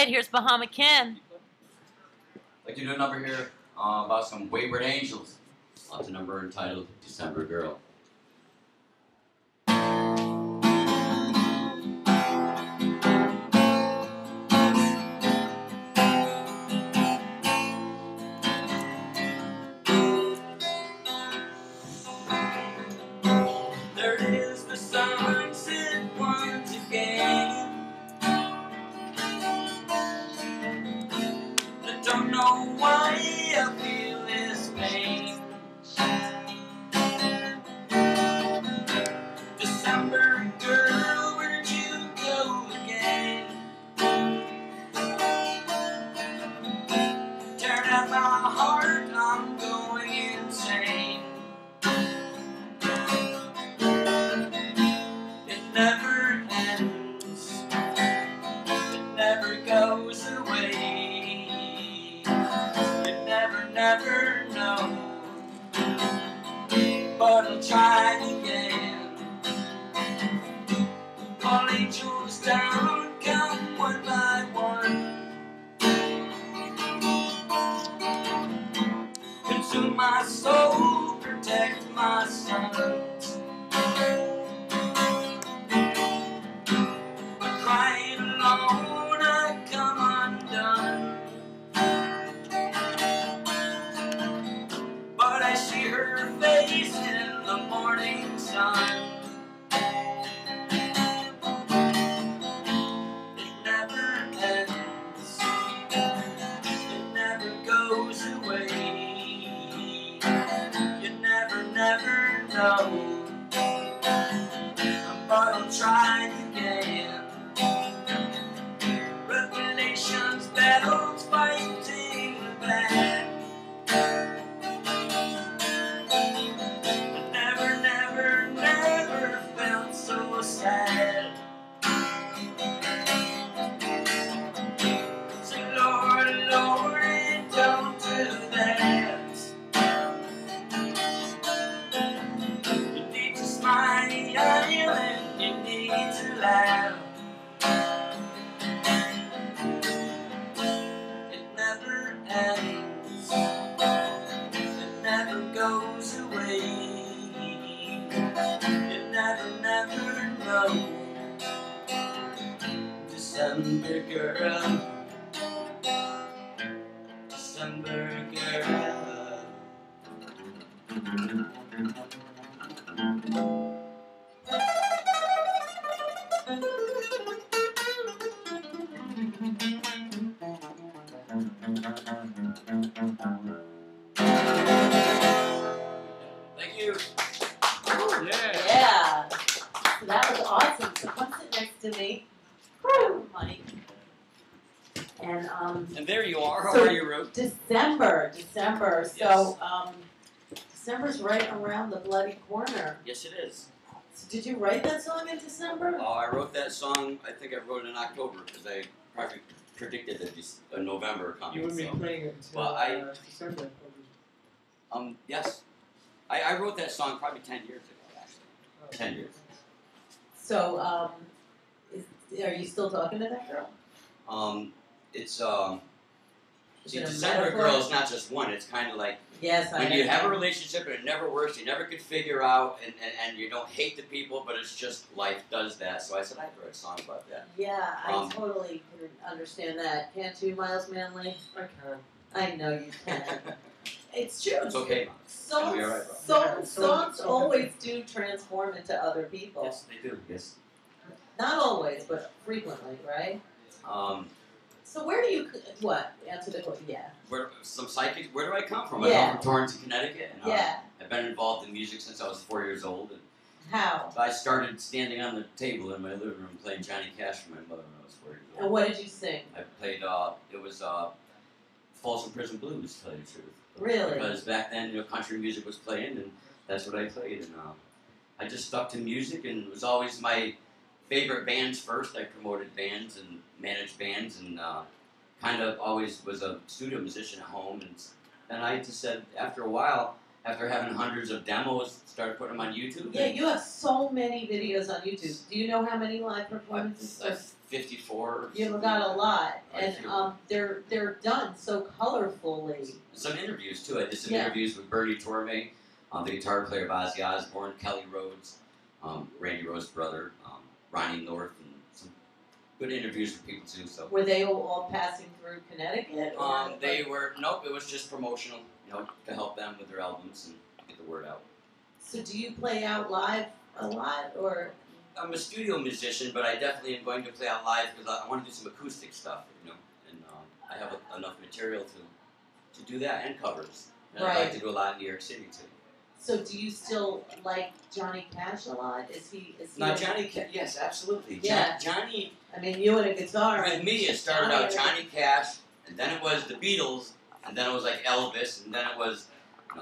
right, here's Bahama Kin. I'd like to do a number here about some wayward angels. It's a number entitled December Girl. There is the sunset once again. I don't know why I feel this pain. December girl, where'd you go again? Tearing at my heart, I'm going insane. It never ends, it never goes away. You never know, but I'll try again. All angels down, come one by one. Consume my soul, protect my sons. But crying alone, I come undone. But I see her face in the morning sun. It never ends, it never goes away. You never know, but I'll try again. Revelations, battles, fighting back. Never felt so sad. Say, Lord, Lord, don't do that. You need to smile and you need to laugh. It never ends, it never goes away. You never know. December girl, December girl. Thank you. Yeah. So that was awesome. So come sit next to me. Woo, Mike. And there you are. How So are you, Ruth? December. Yes. So December's right around the bloody corner. Yes, it is. So did you write that song in December? Oh, I wrote that song. I think I wrote it in October because I probably predicted that November coming. You wouldn't be so. playing it until December. Yes. I wrote that song probably 10 years ago, actually. 10 years. So are you still talking to that girl? It's Is see, it a December metaphor? girl is not just one. It's kind of like Yes, when you have a relationship and it never works, you never could figure out, and you don't hate the people, but it's just life does that. So I said I'd write a song about that. Yeah, I totally can understand that. Can't you, Miles Manley? I can. I know you can. It's true. It's okay, Mom. Songs, You'll be all right, bro. songs always do transform into other people. Yes, they do. Yes. Not always, but frequently, right? So where do you, what? Answer the question, yeah. Where do I come from? Yeah. I come from Torrance, Connecticut. And, Yeah. I've been involved in music since I was 4 years old. And How? I started standing on the table in my living room playing Johnny Cash for my mother when I was 4 years old. And what did you sing? I played, it was Folsom Prison Blues, to tell you the truth. Really? Because back then, country music was playing, and that's what I played. And I just stuck to music, and it was always my favorite bands first. I promoted bands and managed bands, and kind of always was a studio musician at home. And I just said, after a while, after having hundreds of demos, started putting them on YouTube. Yeah, you have so many videos on YouTube. Do you know how many live performances? 54. You've got a lot, and they're done so colorfully. Some interviews too. I did some interviews with Bernie Torme, the guitar player of Ozzy Osbourne, Kelly Rhodes, Randy Rhodes' brother, Ronnie North, and some good interviews with people too. So were they all passing through Connecticut? They were nope. It was just promotional, to help them with their albums and get the word out. So do you play out live a lot, or? I'm a studio musician, but I definitely am going to play out live because I want to do some acoustic stuff, and I have enough material to do that and covers. And I'd like to do a lot in New York City too. So do you still like Johnny Cash a lot? Is he no, Johnny Cash, yes, absolutely. Yeah. Johnny. I mean, you and a guitar. With me, it started out Johnny Cash, and then it was the Beatles, and then it was like Elvis, and then it was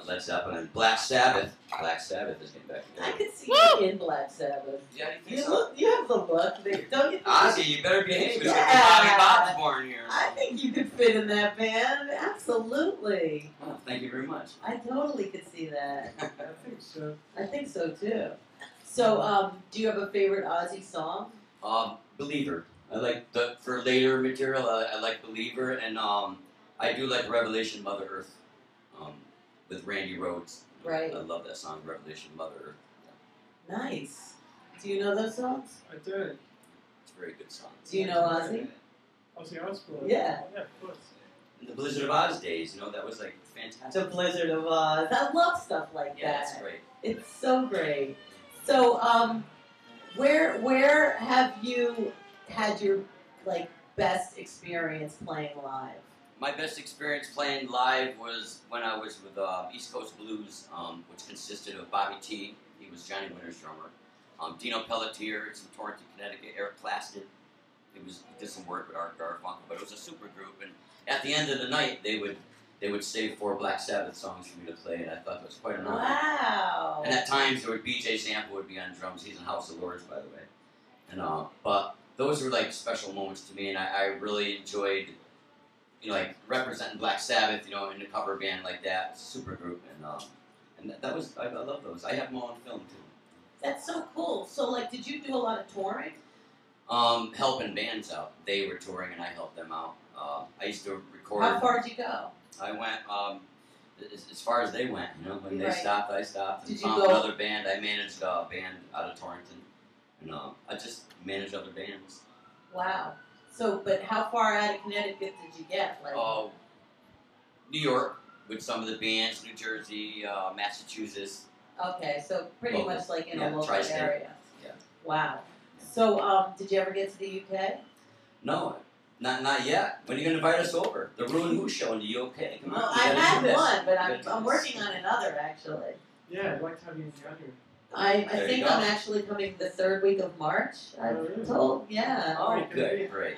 Led Zeppelin, Black Sabbath. Black Sabbath is getting back together. I could see you in Black Sabbath. Yeah, you have the look. Don't you? Ozzy, you better behave. Yeah. Bobby Bob's born here. I think you could fit in that band. Absolutely. Oh, thank you very much. I totally could see that. I think so. I think so too. So, do you have a favorite Ozzy song? Believer. I like for later material. I like Believer, and I do like Revelation, Mother Earth. With Randy Rhodes. Right. I love that song, Revelation, Mother Earth. Yeah. Nice. Do you know those songs? I do. It's a very good song. Do you know Ozzy? Ozzy Osbourne? Yeah. Yeah, of course. In the Blizzard of Oz days, that was like fantastic. The Blizzard of Oz. I love stuff like that. Yeah, it's great. It's so great. So, where have you had your best experience playing live? My best experience playing live was when I was with East Coast Blues, which consisted of Bobby T. He was Johnny Winter's drummer. Dino Pelletier, it's from Torrington, Connecticut. Eric Clapton. He did some work with Art Garfunkel, but it was a super group. And at the end of the night, they would save 4 Black Sabbath songs for me to play, and I thought that was quite an honor. Wow! And at times, there would B.J. Zampa would be on drums. He's in House of Lords, by the way. And but those were like special moments to me, and I really enjoyed. Representing Black Sabbath, in a cover band like that, super group, and that was, I love those. I have them all on film, too. That's so cool. So, did you do a lot of touring? Helping bands out. They were touring, and I helped them out. I used to record. How far did you go? I went, as far as they went, when they stopped, I stopped. And did you found go? Another band. I managed a band out of Torrington, and I just managed other bands. Wow. So, but how far out of Connecticut did you get? New York with some of the bands, New Jersey, Massachusetts. Okay, so pretty much in a local tri-state area. Yeah. Wow. So, did you ever get to the UK? No, not yet. When are you going to invite us over? The Rew Who show in the UK. Come on. Well, I had one, but I'm working on another actually. Yeah, I'd like to have you in January. I think I'm actually coming the 3rd week of March. I'm told, yeah. Oh, good, great.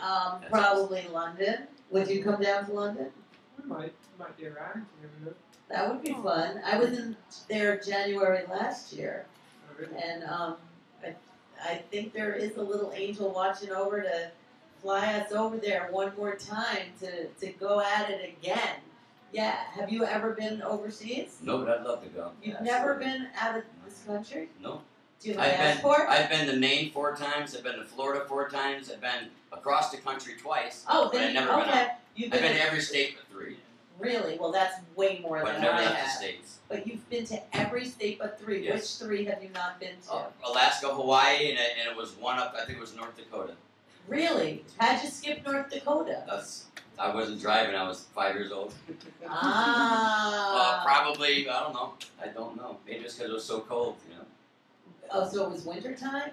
Probably London. Would you come down to London? We might be around. You never know. That would be fun. I was in there January last year, Oh, really? and I think there is a little angel watching over to fly us over there one more time to go at it again. Yeah. Have you ever been overseas? No, but I'd love to go. You've never been out of this country? No. Do you have a passport? I've been to Maine 4 times. I've been to Florida 4 times. I've been across the country twice. Oh, but I've never been out. I've been to every state but 3. Really? Well, that's way more But than never I left have. the States. But you've been to every state but 3. Yes. Which 3 have you not been to? Alaska, Hawaii, and it was one up. I think it was North Dakota. Really? How'd you skip North Dakota? I wasn't driving. I was 5 years old. Ah. Probably. I don't know. Maybe just because it was so cold. Oh, so it was wintertime?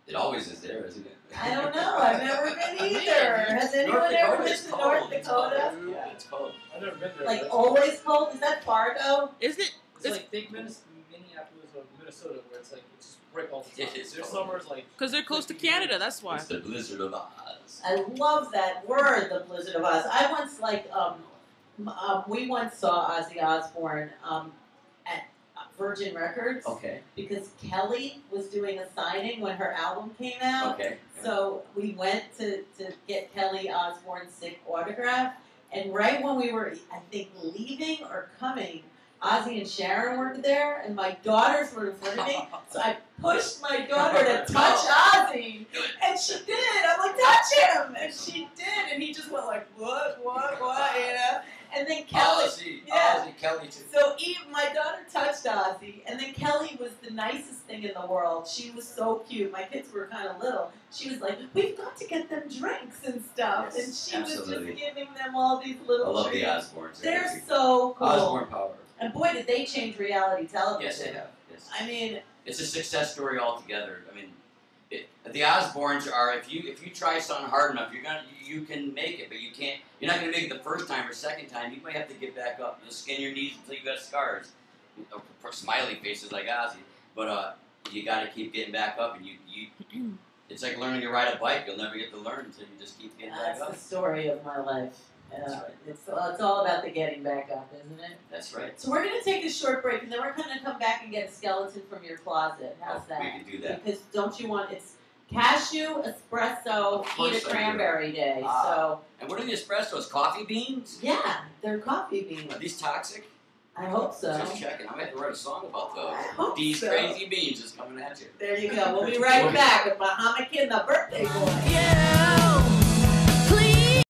It always is there, isn't it? I don't know. I've never been either. Has anyone ever been to North Dakota? Yeah, it's cold. I've never been there. Like always cold? Is that Fargo? Isn't it? It's like think Minneapolis or Minnesota, where it's just brick all the time. It's Their cold. summers Because they're close to Canada, that's why. It's the Blizzard of Oz. I love that word, the Blizzard of Oz. I once we once saw Ozzy Osbourne at Virgin Records. Okay. Because Kelly was doing a signing when her album came out. Okay. So we went to get Kelly Osbourne's sick autograph, and right when we were, I think, leaving or coming, Ozzy and Sharon were there, and my daughters were in front of me. So I pushed my daughter to touch Ozzy, and she did. I'm like, touch him, and she did, and he just went like, what, you know. And then Kelly, Ozzy, Kelly too. So my daughter touched Ozzy, and then Kelly was the nicest thing in the world. She was so cute. My kids were kind of little. She was like, "We've got to get them drinks and stuff," Yes, and she absolutely. was just giving them all these little. I love treats. the Osbournes. They're so cool. Osbourne power. And boy, did they change reality television. Yes, they have. Yes. I mean, it's a success story altogether. I mean, the Osbournes are if you try something hard enough, you can make it, but you can't. You're not going to make it the first time or second time. You might have to get back up, skin your knees until you got scars, smiley faces like Ozzy. But you got to keep getting back up, and you. It's like learning to ride a bike. You'll never get to learn until you just keep getting back up. That's the story of my life. That's right. It's all about the getting back up, isn't it? That's right. So we're going to take a short break, and then we're going to come back and get a skeleton from your closet. How's that? We can do that. Because don't you want it's cashew, espresso, eat a cranberry day. So and what are the espressos? Coffee beans? yeah, they're coffee beans. Are these toxic? I hope so. Just checking. I might have to write a song about those. I hope These so. crazy beans is coming at you. There you go. We'll be right back with Bahama Kin, the birthday boy. Yeah.